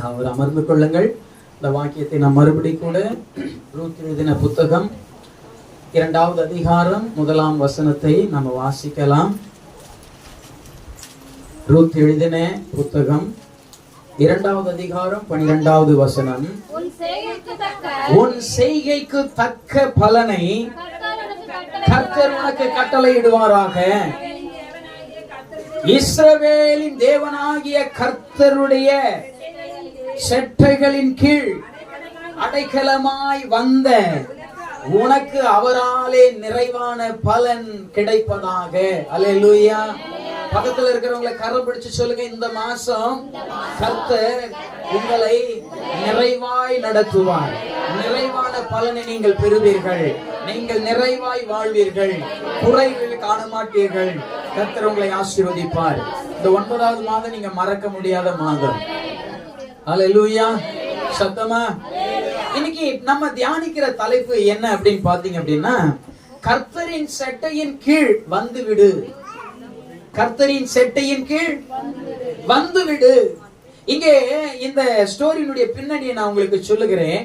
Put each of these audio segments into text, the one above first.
அவர் அமர்ந்து கொள்ளுங்கள். இந்த வாக்கியத்தை நாம் மறுபடி கூட ரூத் எழுதின புத்தகம் 2வது அதிகாரம் 1ஆம் வசனத்தை நாம் வாசிக்கலாம். ரூத் எழுதின புத்தகம் 2வது அதிகாரம் 12வது வசனம். உன் செய்கைக்கு தக்க பலனை கர்த்தர் உனக்கு கட்டளையிடுவாராக. இஸ்ரவேலின் தேவனாகிய கர்த்தருடைய செட்டைகளின் கீழ் அடைக்கலமாய் வந்த உனக்கு அவராலே நிறைவான பலன் கிடைப்பதாக. அல்லேலூயா. பக்கத்துல இருக்கிறவங்களை கரம் பிடிச்சு சொல்லுங்க, இந்த மாசம் கர்த்தர் உங்களை நிறைவாய் நடத்துவார். நிறைவான பலனை நீங்கள் பெறுவீர்கள். நீங்கள் நிறைவாய் வாழ்வீர்கள். குறைகள் காண மாட்டீர்கள். கர்த்தர் உங்களை ஆசீர்வதிப்பார். இந்த 9வது மாதம் நீங்க மறக்க முடியாத மாதம். அல்லேலூயா. சத்தமா. இன்னைக்கு நம்ம தியானிக்கிற தலைப்பு என்ன அப்படின்னு பாத்தீங்க அப்படின்னா, கர்த்தரின் செட்டையின் கீழ் வந்துவிடு. கர்த்தரின் செட்டையின் கீழ் வந்துவிடு. இங்கே இந்த ஸ்டோரியினுடைய பின்னணியை நான் உங்களுக்கு சொல்லுகிறேன்.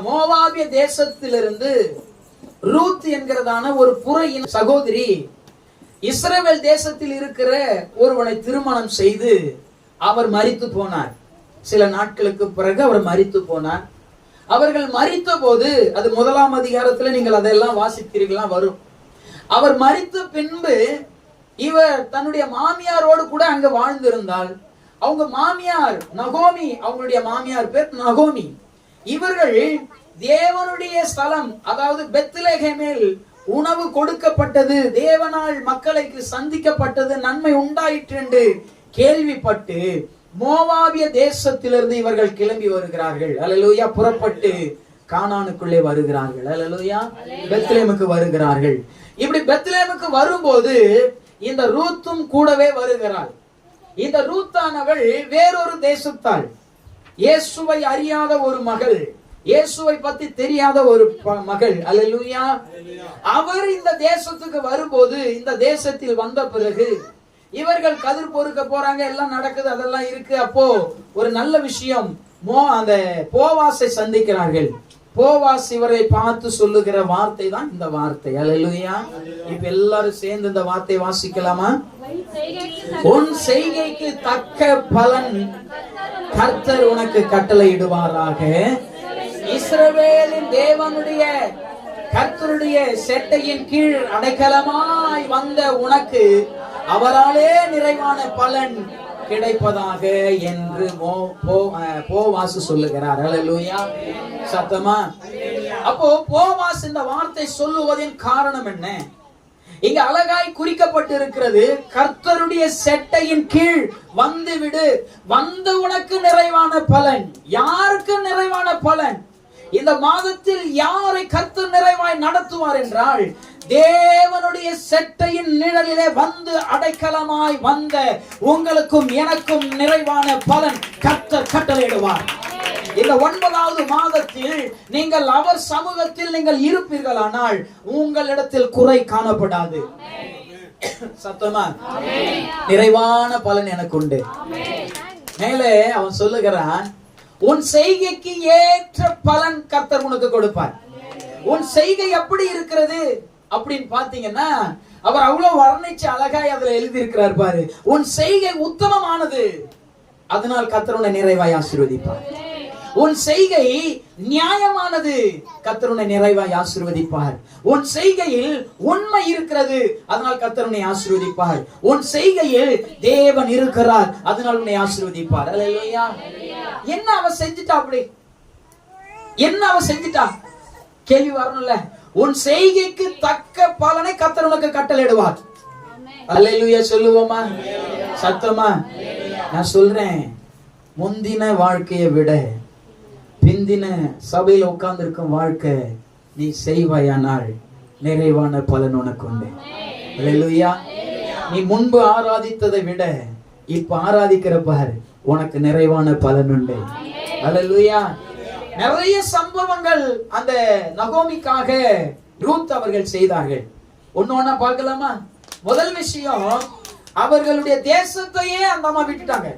மோவாபிய தேசத்திலிருந்து ரூத் என்கிறதான ஒரு புறையின் சகோதரி இஸ்ரவேல் தேசத்தில் இருக்கிற ஒருவனை திருமணம் செய்து அவர் மரித்து போனார். சில நாட்களுக்கு பிறகு அவர் மரித்து போனார். அவர்கள் மரித்த போது, அது 1ஆம் அதிகாரத்துல நீங்கள் அதெல்லாம் வாசித்தீர்களா வரும். அவர் மரித்த பின்பு இவர் தன்னுடைய மாமியாரோடு கூட அங்க வாழ்ந்திருந்தால், அவங்க மாமியார் நகோமி, அவங்களுடைய மாமியார் பேர் நகோமி. இவர்கள் தேவனுடைய ஸ்தலம், அதாவது பெத்லெகேமில் உணவு கொடுக்கப்பட்டது, தேவனால் மக்களுக்கு சந்திக்கப்பட்டது, நன்மை உண்டாயிற்று என்று கேள்விப்பட்டு மோவாபிய தேசத்திலிருந்து இவர்கள் கிளம்பி வருகிறார்கள். அல்லேலூயா. புறப்பட்டு கானானுக்குள்ளே வருகிறார்கள். அல்லேலூயா. பெத்லெகேமுக்கு வருகிறார்கள். இப்படி பெத்லெகேமுக்கு வரும்போது இந்த ரூத்தும் கூடவே வருகிறாள். இந்த ரூத்தானவள் வேறொரு தேசத்தாள், இயேசுவை அறியாத ஒரு மகள், இயேசுவை பத்தி தெரியாத ஒரு மகள். அல்லேலூயா. அவர் இந்த தேசத்துக்கு வரும்போது, இந்த தேசத்தில் வந்த பிறகு இவர்கள் கதிர் பொறுக்க போறாங்க, எல்லாம் நடக்குது, அதெல்லாம் இருக்கு. அப்போ ஒரு நல்ல விஷயம், அந்த போவாசை சந்திக்கிறார்கள். போவாஸ் இவரை பார்த்து சொல்லுகிற வார்த்தை தான் இந்த வார்த்தை. அல்லேலூயா. இப்ப எல்லாரும் சேர்ந்து இந்த வார்த்தை வாசிக்கலாமா? உன் செய்கைக்கு தக்க பலன் கர்த்தர் உனக்கு கட்டளையிடுவாராக. இஸ்ரவேலின் தேவனுடைய கர்த்தருடைய செட்டையின் கீழ் அடைக்கலமாய் வந்த உனக்கு அவராலே நிறைவான பலன் கிடைப்பதாக என்று போவாசு சொல்லுகிறார். அல்லேலூயா. சத்தமா. அப்போ போவாஸ் இந்த வார்த்தை சொல்லுவதின் காரணம் என்ன? இங்க அழகாய் குறிக்கப்பட்டு இருக்கிறது, கர்த்தருடைய செட்டையின் கீழ் வந்துவிடு, வந்து உனக்கு நிறைவான பலன். யாருக்கு நிறைவான பலன்? இந்த மாதத்தில் யாரை கர்த்தர் நிறைவாய் நடத்துவார் என்றால், தேவனுடைய செட்டையின் நிழலிலே வந்து அடைக்கலமாய் வந்த உங்களுக்கும் எனக்கும் நிறைவான பலன் கர்த்தர் கட்டளையிடுவார். இந்த 9வது மாதத்தில் நீங்கள் அவர் சமூகத்தில் நீங்கள் இருப்பீர்களானால் உங்களிடத்தில் குறை காணப்படாது. சத்தமா. நிறைவான பலன் எனக்கு உண்டு. மேலே அவன் சொல்லுகிறான், உன் செய்கைக்கு ஏற்ற பலன் கர்த்தர் உனக்கு கொடுப்பார். உன் செய்கை எப்படி இருக்கிறது அப்படின்னு பாத்தீங்கன்னா, அவர் அவ்வளவு வர்ணிச்சு அழகாய் அதுல எழுதி இருக்கிறார் பாரு. உன் செய்கை உத்தமமானது, அதனால் கர்த்தர் உன்னை நிறைவாய் ஆசீர்வதிப்பார். உன் செய்கை நியாயமானது, கர்த்தர் உன்னை நிறைவாய் ஆசீர்வதிப்பார். உன் செய்கையில் உண்மை இருக்கிறது, அதனால் கர்த்தர் உன்னை ஆசீர்வதிப்பார். உன் செய்கையில் தேவன் இருக்கிறார், அதனால் உன்னை ஆசீர்வதிப்பார். அல்லேலூயா. என்ன அவ செஞ்சிட்டா? அப்படி என்ன அவ செஞ்சிட்டா? கேள்வி வரணும்ல. உன் செய்கைக்கு தக்க பலனை கர்த்தர் உனக்கு கட்டளையிடுவார். அல்லேலூயா. சொல்லுவோமா? சத்தமா. நான் சொல்றேன், முந்தின வாழ்க்கையை விட பிந்தின சபையில் உட்கார்ந்து இருக்கும் வாழ்க்கை நீ செய்வாயானால் நிறைவான பலன் உனக்கு உண்டு. அல்லேலூயா. நீ முன்பு ஆராதித்ததை விட இப்ப ஆராதிக்கிற பார், உனக்கு நிறைவான பலன் உண்டு. அல்லேலூயா. நிறைய சம்பவங்கள் அந்த நகோமிக்காக ரூத் அவர்கள் செய்தார்கள். ஒண்ணு பார்க்கலாமா? முதல் விஷயம், அவர்களுடைய தேசத்தையே அந்த அம்மா விட்டுட்டாங்க.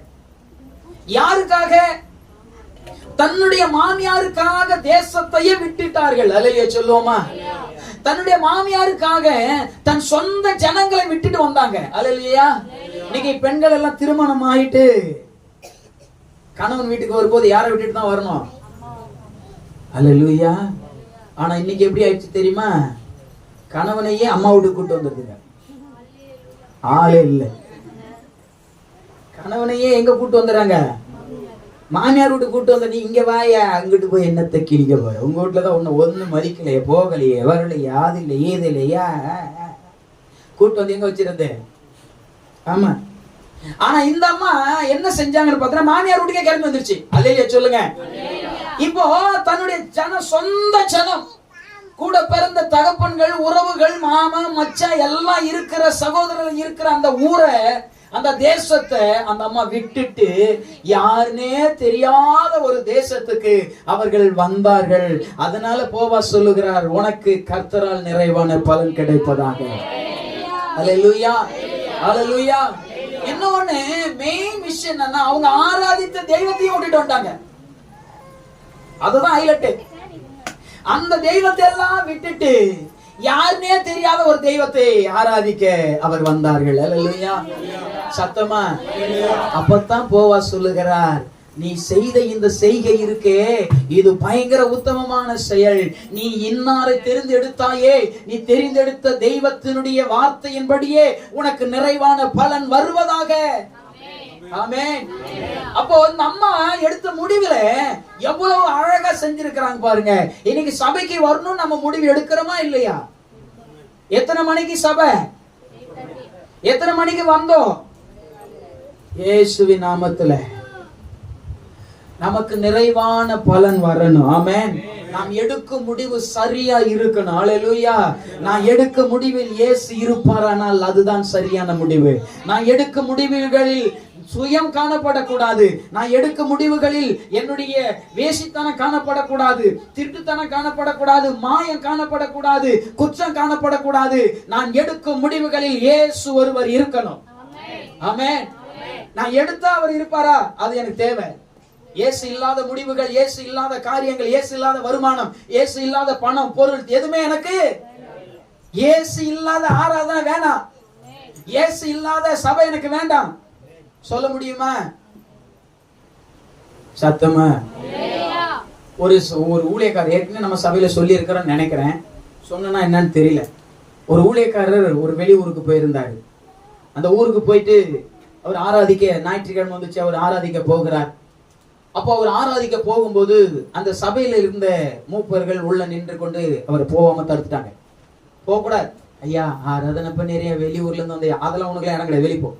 யாருக்காக? தன்னுடைய மாமியாருக்காக தேசத்தையே விட்டுட்டார்கள். அல்லேலூயா சொல்லுவோமா? தன்னுடைய மாமியாருக்காக தன் சொந்த ஜனங்களை விட்டுட்டு வந்தாங்க. அல்லேலூயா. இன்னைக்கு பெண்கள் எல்லாம் திருமணம் ஆயிட்டு கணவன் வீட்டுக்கு வரும்போது யாரை விட்டுட்டு தான் வரணும்? அல்லேலூயா. ஆனா இன்னைக்கு எப்படி ஆயிடுச்சு தெரியுமா? கணவனையே அம்மா வீட்டுக்கு கூட்டு வந்துருக்குங்க. ஆளே இல்லை. கணவனையே எங்க கூட்டு வந்துடுறாங்க? மாமியார் வீட்டுக்கு கூட்டு வந்த. நீ இங்க வாயா, அங்கிட்டு போய் என்னத்தை கிழிக்க போற? உங்க வீட்டுலதான் ஒண்ணு மதிக்கலையே, போகலையே, வரலையே, அது இல்லை, ஏது இல்லையா, கூட்டு வந்து எங்க வச்சிருந்து? ஆமா. ஆனா இந்த அம்மா என்ன செஞ்சாங்கன்னு பார்த்தா மாமியார் வீட்டுக்கே கிளம்பி வந்துருச்சு. அல்லேலூயா சொல்லுங்க. இப்போ தன்னுடைய சொந்த ஜனம், கூட பிறந்த தகப்பன்கள், உறவுகள், மாமா, மச்சான் எல்லாம் இருக்கிற சகோதரர்கள் இருக்கிற அந்த ஊரை, அந்த தேசத்தை அந்த அம்மா விட்டுட்டு யாருனே தெரியாத ஒரு தேசத்துக்கு அவர்கள் வந்தார்கள். அதனால போவாஸ் சொல்லுகிறார், உனக்கு கர்த்தரால் நிறைவான பலன் கிடைப்பதாக. அல்லேலூயா, அல்லேலூயா. இன்னொன்னு மெயின் விஷயம் என்னன்னா, அவங்க ஆராதித்த தெய்வத்தையும் விட்டுட்டு வந்தாங்க. அதுதான் ஹைலைட். அந்த தெய்வத்தை எல்லாம் விட்டுட்டு யாருனே தெரியாத ஒரு தெய்வத்தை ஆராதிக்க அவர் வந்தார்கள். அல்லேலூயா. சத்தமா. அப்பத்தான் போவாஸ் சொல்லுகிறார், நீ செய்த இந்த செய்கை இருக்கே, இது பயங்கர உத்தமமான செயல். நீ இன்னாரை தெரிந்தெடுத்தாயே, நீ தெரிந்தெடுத்த தெய்வத்தினுடைய வார்த்தையின்படியே உனக்கு நிறைவான பலன் வருவதாக. ஆமென். அப்போ இந்த அம்மா எடுத்த முடிவுல எவ்வளவு அழகா செஞ்சிருக்கிறாங்க பாருங்க. இன்னைக்கு சபைக்கு வரணும் நம்ம முடிவு எடுக்கிறோமா இல்லையா? எத்தனை மணிக்கு சபை? எத்தனை மணிக்கு வந்தோம்? இயேசுவின் நாமத்துல நமக்கு நிறைவான பலன் வரணும். ஆமென். நாம் எடுக்கும் முடிவு சரியா இருக்கணும். அல்லேலூயா. நான் எடுக்கும் முடிவில் இயேசு இருப்பாரானால் அதுதான் சரியான முடிவு. நான் எடுக்கும் முடிவுகளில் சுயம் காணப்படக்கூடாது. நான் எடுக்கும் முடிவுகளில் என்னுடைய வேசித்தனம் காணப்படக்கூடாது, திருட்டுத்தனம் காணப்படக்கூடாது, மாயம் காணப்படக்கூடாது, குற்றம் காணப்படக்கூடாது. நான் எடுக்கும் முடிவுகளில் இயேசு ஒருவர் இருக்கணும். ஆமென். நான் எடுத்தா அவர் இருப்பாரா? அது எனக்கு தேவை. இயேசு இல்லாத முடிவுகள், இயேசு இல்லாத காரியங்கள், இயேசு இல்லாத வருமானம், இயேசு இல்லாத பணம், பொருள் எதுவுமே எனக்கு, இயேசு இல்லாத ஆராதனை வேணாம், இயேசு இல்லாத சபை எனக்கு வேண்டாம். சொல்ல முடியுமா? சத்தமா. ஒரு ஊழியக்காரர், ஏற்கனவே நம்ம சபையில சொல்லி இருக்கிறோம்னு நினைக்கிறேன், சொன்னா என்னன்னு தெரியல. ஒரு ஊழியக்காரர் ஒரு வெளி ஊருக்கு போயிருந்தாரு. அந்த ஊருக்கு போயிட்டு அவர் ஆராதிக்க, ஞாயிற்றுக்கிழமை வந்துச்சு, அவர் ஆராதிக்க போகிறார். அப்போ அவர் ஆராதிக்க போகும்போது அந்த சபையில இருந்த மூப்பர்கள் உள்ள நின்று கொண்டு அவரை போகாம தடுத்துட்டாங்க. போகக்கூடாது ஐயா, ஆராதனை பண்ண நிறைய வெளியூர்ல இருந்து வந்து அதெல்லாம் உனக்கு இடம் கிடையாது, வெளிப்போ.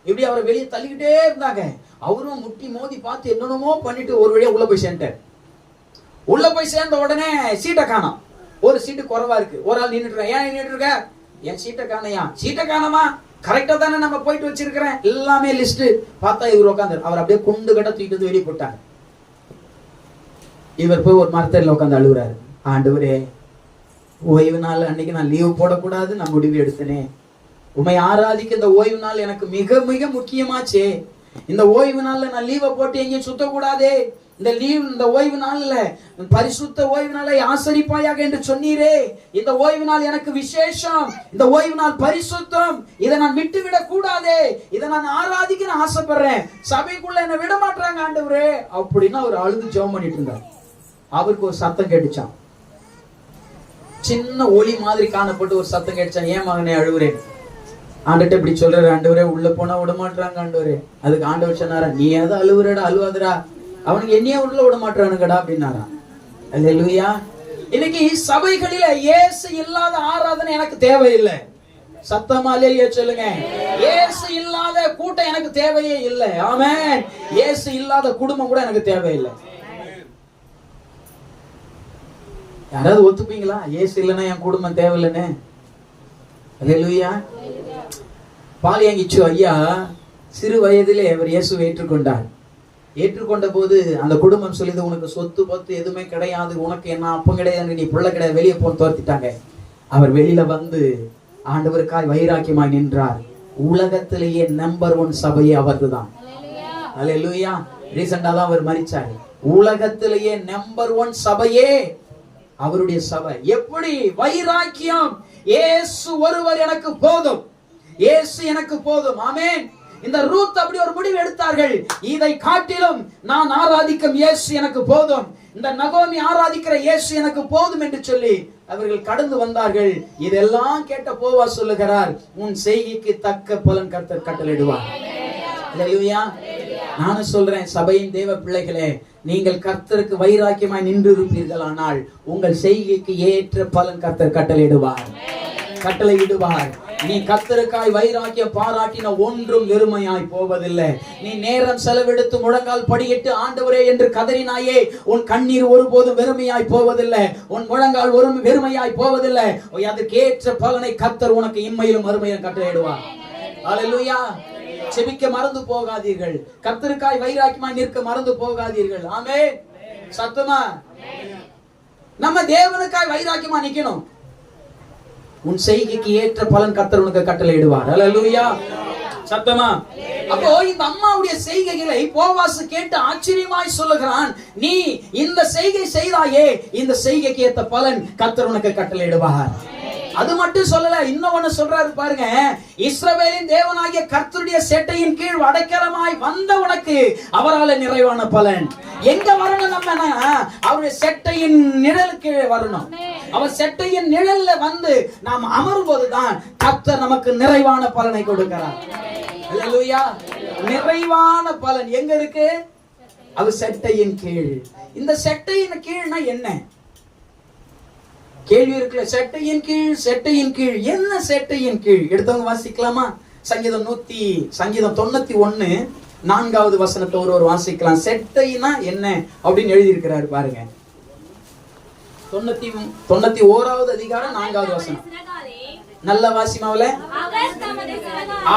இப்படி அவரை வெளியே தள்ளிக்கிட்டே இருந்தாங்க. அவரும் முட்டி மோதி பார்த்து என்னென்னமோ பண்ணிட்டு ஒரு வழியா உள்ள போய் சேர்ந்தார். உள்ள போய் சேர்ந்த உடனே சீட்டை காணோம். ஒரு சீட்டு குறைவா இருக்கு. ஒரு ஆள் நின்றுட்டு, ஏன் நின்றுட்டு இருக்க? என் சீட்டை காணையா? சீட்டை காணமா? கரெக்டா தானே நம்ம போயிட்டு வச்சிருக்கிறேன், எல்லாமே லிஸ்ட். பார்த்தா இவர் உட்காந்து, அவர் அப்படியே குண்டு கட்ட தூக்கிட்டு வந்து வெளியே போட்டாங்க. இவர் போய் ஒரு மரத்தடியில் உட்காந்து அழுகுறாரு. ஆண்டவரே, ஓய்வு நாள் அன்னைக்கு நான் லீவு போடக்கூடாது, நான் முடிவு எடுத்தனே. உண்மை ஆராதிக்க இந்த ஓய்வு நாள் எனக்கு மிக மிக முக்கியமாச்சே. இந்த ஓய்வு நாள்ல நான் லீவை போட்டு எங்கேயும் சுத்தக்கூடாதே. இந்த ஓய்வு நாள்ல பரிசுத்த ஓய்வு நாளை ஆசரிப்பாயாக என்று சொன்னீரே. இந்த ஓய்வு நாள் எனக்கு விசேஷம், இந்த ஓய்வு நாள் பரிசுத்தம், இதை நான் விட்டு விட கூடாதே. இதை நான் ஆராதிக்க நான் ஆசைப்படுறேன். சபைக்குள்ள என்ன விட மாட்டாங்க ஆண்டவரே அப்படின்னு அவர் அழுது ஜெபம் பண்ணிட்டு இருந்தார். அவருக்கு ஒரு சத்தம் கேட்டுச்சான், சின்ன ஒளி மாதிரி காணப்பட்டு ஒரு சத்தம் கேட்டுச்சான், ஏன் மகனே அழுவுறேன்? ஆண்டவர்கிட்ட இப்படி சொல்றாரு, ஆண்டவரே உள்ள போனா விட மாட்டாங்க ஆண்டவரே. அதுக்கு ஆண்டவர் சொன்னாரா, நீ ஏதோ அழுவுறடா, அழுவாதுடா, அவனுக்கு என்னையே உள்ள விட மாட்டானுங்கடா அப்படின்னாரா. அல்லேலூயா. இன்னைக்கு சபைகளில இயேசு இல்லாத ஆராதனை எனக்கு தேவையில்லை. சத்தமா அல்லேலூயா சொல்லுங்க. இயேசு இல்லாத கூட்டம் எனக்கு தேவையே இல்லை. ஆமென். இயேசு இல்லாத குடும்பம் கூட எனக்கு தேவையில்லை. யாராவது ஒத்துப்பீங்களா இயேசு இல்லைன்னா என் குடும்பம் தேவையில்லைன்னு? அல்லேலூயா. பாலியங்கிச்சு ஐயா சிறு வயதிலே அவர் இயேசுவை ஏற்றுக்கொண்டார். ஏற்றுக்கொண்ட போது அந்த குடும்பம் சொல்லிது, உனக்கு சொத்து பத்து எதுவுமே கிடையாது, உனக்கு என்ன அப்பம் கிடையாது, நீ பிள்ளை கிடையாது, வெளியே போன்னு தோர்த்திட்டாங்க. அவர் வெளியில வந்து ஆண்டவருக்காய் வைராக்கியமாய் நின்றார். உலகத்திலேயே நம்பர் 1 சபையே அவர்தான். அல்லேலூயா. ரீசெண்டா தான் அவர் மரிச்சாரு. உலகத்திலேயே நம்பர் 1 சபையே அவருடைய சபை. எப்படி வைராக்கியம்! இயேசு ஒருவர் எனக்கு போதும், இயேசு எனக்கு போதும். ஆமென். இந்த ரூத் அப்படி ஒரு முடிவு எடுத்தார்கள். இதை காட்டிலும் நான் ஆராதிக்கும் இயேசு எனக்கு போதும், இந்த நகோமி ஆராதிக்கிற இயேசு எனக்கு போதும் என்று சொல்லி அவர்கள் கடந்து வந்தார்கள். இதெல்லாம் கேட்ட போவாஸ் சொல்லுகிறார், உன் செய்கைக்கு தக்க பலன் கர்த்தர் கட்டளையிடுவார். அல்லேலூயா. நானும் சொல்றேன், சபையின் தேவ பிள்ளைகளே, நீங்கள் கர்த்தருக்கு வைராக்கியமாய் நின்று இருப்பீர்களானால் உங்கள் செய்கைக்கு ஏற்ற பலன் கர்த்தர் கட்டளையிடுவார், கட்டளையிடுவார். நீ கர்த்தருக்காய் வைராக்கியம் பாராட்டின ஒன்றும் வெறுமையாய் போவதில்லை. நீ நேரம் செலவெடுத்து முழங்கால் படியிட்டு ஆண்டவரே என்று கதறினாயே, உன் கண்ணீர் ஒருபோதும் வெறுமையாய் போவதில்லை, உன் முழங்கால் ஒரு வெறுமையாய் போவதில்லை. அதற்கேற்ற பலனை கர்த்தர் உனக்கு இம்மையிலும் மறுமையிலும் கட்டளையிடுவார். அல்லேலூயா. செபிக்க மறந்து போகாதீர்கள், கர்த்தருக்காய் வைராக்கியமாய் நிற்க மறந்து போகாதீர்கள். ஆமென். சத்தமா நம்ம தேவனுக்காய் வைராக்கியமா நிக்கணும். உன் செய்கைக்கு ஏற்ற பலன் கர்த்தர் உனக்கு கட்டளையிடுவார். அல்லேலூயா. சத்தமா. அப்போ இந்த அம்மாவுடைய செய்கைகளை போவாஸ் கேட்டு ஆச்சரியமாய் சொல்லுகிறான், நீ இந்த செய்கை செய்தாயே, இந்த செய்கைக்கு ஏற்ற பலன் கர்த்தர் உனக்கு கட்டளையிடுவார். அது மட்டும் சொல்லல, இன்னொன்னு சொல்றாரு பாருங்க, இஸ்ரவேலின் தேவனாகிய கர்த்தருடைய செட்டையின் கீழ் அடைக்கலமாய் வந்த உனக்கு அவரால நிறைவான பலன். எங்க வரணும் நம்ம? அவருடைய செட்டையின் நிழலுக்கு வரணும். அவர் செட்டையின் நிழல்ல வந்து நாம் அமரும் போதுதான் கர்த்தர் நமக்கு நிறைவான பலனை கொடுக்கிறார். அல்லேலூயா. நிறைவான பலன் எங்க இருக்கு? அவர் செட்டையின் கீழ். இந்த செட்டையின் கீழ்னா என்ன கேள்வி இருக்குல்ல? செட்டையின் கீழ், செட்டையின் கீழ் என்ன? செட்டையின் கீழ் எடுத்தவங்க வாசிக்கலாமா? சங்கீதம் 91 4வது வசனத்தை ஒருவர் வாசிக்கலாம். செட்டைனா என்ன அப்படின்னு எழுதி இருக்கிறாரு பாருங்க. 91வது அதிகாரம் 4வது வசனம். நல்ல வாசிமாவல.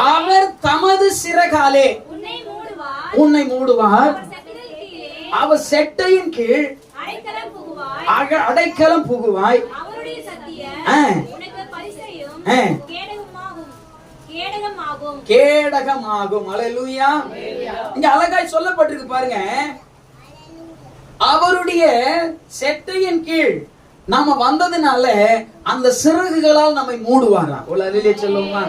அவர் தமது சிறகாலே உன்னை மூடுவார், அவர் செட்டையின் கீழ் அடைக்கலம் புகுவாய், கேடகமாகும். அல்லேலூயா. இங்க அழகாய் சொல்லப்பட்டிருக்கு பாருங்க, அவருடைய செட்டையின் கீழ் நாம வந்ததுனால அந்த சிறகுகளால் நம்மை மூடுவாரா? சொல்லுமா?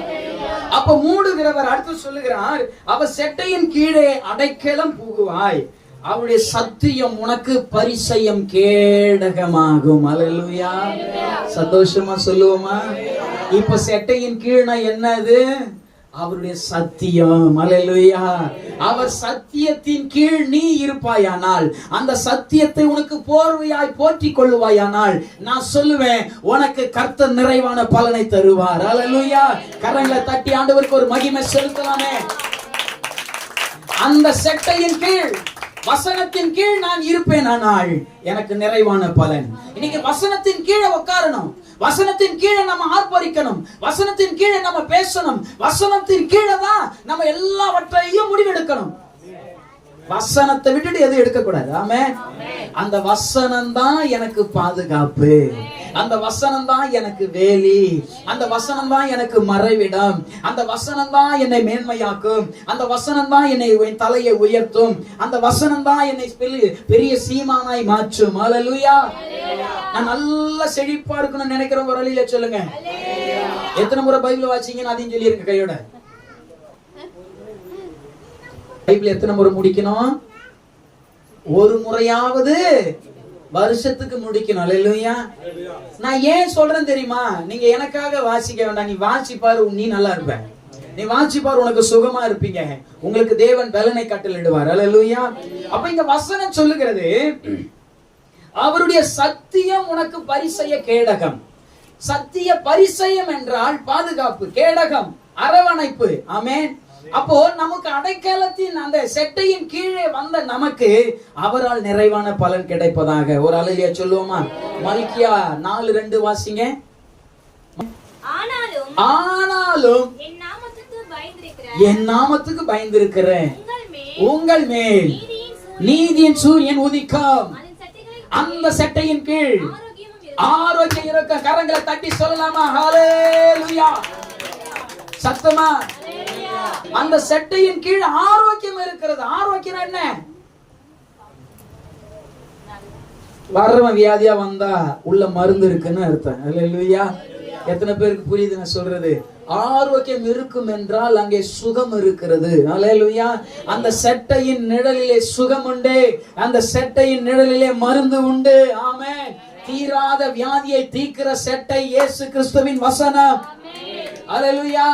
அப்ப மூடுகிறவர் அடுத்து சொல்லுகிறார், அவர் செட்டையின் கீழே அடைக்கலம் புகுவாய், அவருடைய சத்தியம் உனக்கு பரிசயம் கேடகமாகும். அல்லேலூயா. சந்தோஷமா சொல்லுவோமா? இப்ப செட்டையின் கீழ்னா என்னது? அவருடைய சத்தியம். அல்லேலூயா. அவர் சத்தியத்தின் கீழ் நீ இருப்பாயானால், அந்த சத்தியத்தை உனக்கு போர்வையாய் போற்றிக் கொள்ளுவாயானால், நான் சொல்லுவேன் உனக்கு கர்த்தர் நிறைவான பலனை தருவார். அல்லேலூயா. கரங்களை தட்டி ஆண்டவருக்கு ஒரு மகிமை செலுத்தலாமே. அந்த செட்டையின் கீழ், வசனத்தின் கீழ் நான் இருப்பேன், ஆனால் எனக்கு நிறைவான பலன். இன்னைக்கு வசனத்தின் கீழே உட்காரணும், வசனத்தின் கீழே நம்ம ஆர்ப்பரிக்கணும், வசனத்தின் கீழே நம்ம பேசணும், வசனத்தின் கீழே தான் நம்ம எல்லாவற்றையும் முடிவெடுக்கணும். வசனத்தை விட்டுட்டு எதுவும் எடுக்க கூடாது. ஆமென். அந்த வசனம் தான் எனக்கு பாதுகாப்பு, அந்த வசனம் தான் எனக்கு வேலி, அந்த வசனம் தான் எனக்கு மறைவிடம், அந்த வசனம் தான் என்னை மேன்மையாக்கும், அந்த வசனம் தான் என்னை தலையை உயர்த்தும், அந்த வசனம் தான் என்னை பெரிய சீமானாய் மாற்றும். அல்லேலூயா. நான் நல்ல செழிப்பா இருக்கணும்னு நினைக்கிறேன். ஒரு வழியில சொல்லுங்க. எத்தனை முறை பைபிள் வாசிங்கன்னு அதையும் சொல்லி இருக்கு கையோட. பைபிள் எத்தனை முறை முடிக்கணும்? ஒரு முறையாவது வருஷத்துக்கு முடிக்கணும். அல்லேலூயா. நான் ஏன் சொல்றேன் தெரியுமா? நீங்க எனக்காக வாசிக்க வேண்டாம், நீ வாசிப்பாரு, நீ நல்லா இருப்ப. நீ வாசிப்பாரு, உனக்கு சுகமா இருப்பீங்க. உங்களுக்கு தேவன் பலனை கட்டளையிடுவார். அல்லேலூயா. அப்ப இங்க வசனம் சொல்லுகிறது, அவருடைய சத்தியம் உனக்கு பரிசய கேடகம். சத்திய பரிசயம் என்றால் பாதுகாப்பு, கேடகம் அரவணைப்பு. ஆமென். அப்போ நமக்கு அடைக்கலத்தின் அந்த செட்டையின் கீழே வந்த நமக்கு அவரால் நிறைவான பலன் கிடைப்பதாக. ஒரு அல்லேலூயா சொல்லுவோமா? மல்கியா 4:2 வாசிங்க. ஆனாலும் என் நாமத்துக்கு பயந்திருக்கிறேன் உங்கள் மேல் நீதியின் சூரியன் உதிக்கும். அந்த செட்டையின் கீழ் ஆரோக்கியம் இருக்க. கரங்களை தட்டி சொல்லலாமா? ஹல்லேலூயா. சத்தமா. அந்த செட்டையின் கீழ் ஆரோக்கியம் இருக்கிறது. ஆரோக்கியம் என்ன? வர்றவன் வியாதியா வந்தா உள்ள மருந்து இருக்குன்னு அர்த்தம். அல்லேலூயா. எத்தனை பேருக்கு புரியுது நான் சொல்றது? ஆரோக்கியம் இருக்கும் என்றால் அங்கே சுகம் இருக்கிறது. அல்லேலூயா. அந்த செட்டையின் நிழலிலே சுகம் உண்டு, அந்த செட்டையின் நிழலிலே மருந்து உண்டு. ஆமென். தீராத வியாதியை தீர்க்கிற செட்டை இயேசு கிறிஸ்துவின் வசனம். அல்லேலூயா.